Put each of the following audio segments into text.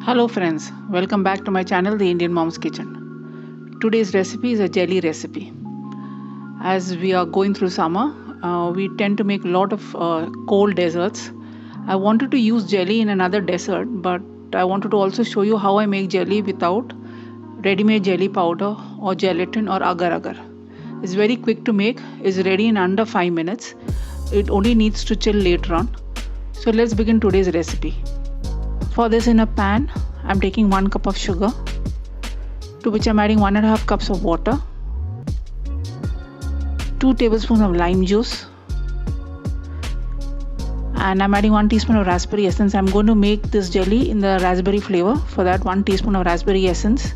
Hello friends, welcome back to my channel The Indian Mom's Kitchen. Today's recipe is a jelly recipe. As we are going through summer, we tend to make a lot of cold desserts. I wanted to use jelly in another dessert, but I wanted to also show you how I make jelly without ready-made jelly powder or gelatin or agar-agar. It's very quick to make, is ready in under 5 minutes. It only needs to chill later on. So let's begin today's recipe. For this, in a pan, I'm taking 1 cup of sugar, to which I'm adding 1.5 cups of water, 2 tablespoons of lime juice, and I'm adding 1 teaspoon of raspberry essence. I'm going to make this jelly in the raspberry flavor. For that, 1 teaspoon of raspberry essence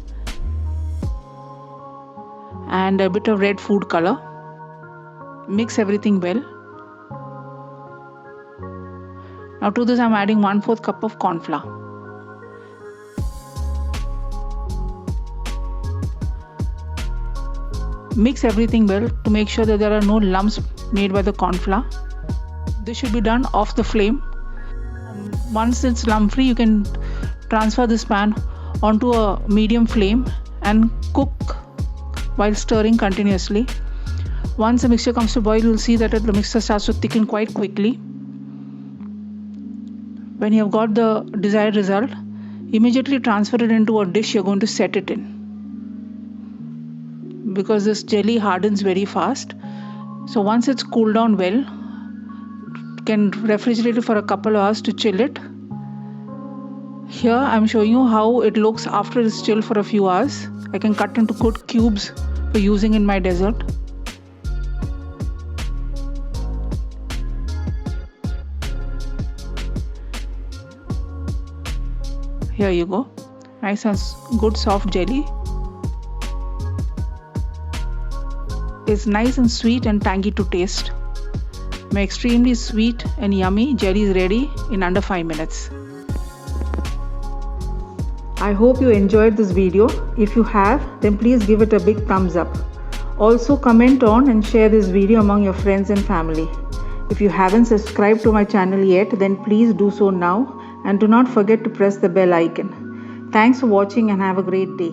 and a bit of red food color. Mix everything well. Now to this, I'm adding 1/4 cup of corn flour. Mix everything well to make sure that there are no lumps made by the corn flour. This should be done off the flame. Once it's lump free, you can transfer this pan onto a medium flame and cook while stirring continuously. Once the mixture comes to boil, you'll see that the mixture starts to thicken quite quickly. When you have got the desired result, immediately transfer it into a dish you're going to set it in, because this jelly hardens very fast. So once it's cooled down well, you can refrigerate it for a couple of hours to chill it. Here I'm showing you how it looks after it's chilled for a few hours. I can cut into good cubes for using in my dessert. Here you go, nice and good soft jelly. It's nice and sweet and tangy to taste. My extremely sweet and yummy jelly is ready in under 5 minutes. I hope you enjoyed this video. If you have, then please give it a big thumbs up. Also comment on and share this video among your friends and family. If you haven't subscribed to my channel yet, then please do so now, and do not forget to press the bell icon. Thanks for watching and have a great day.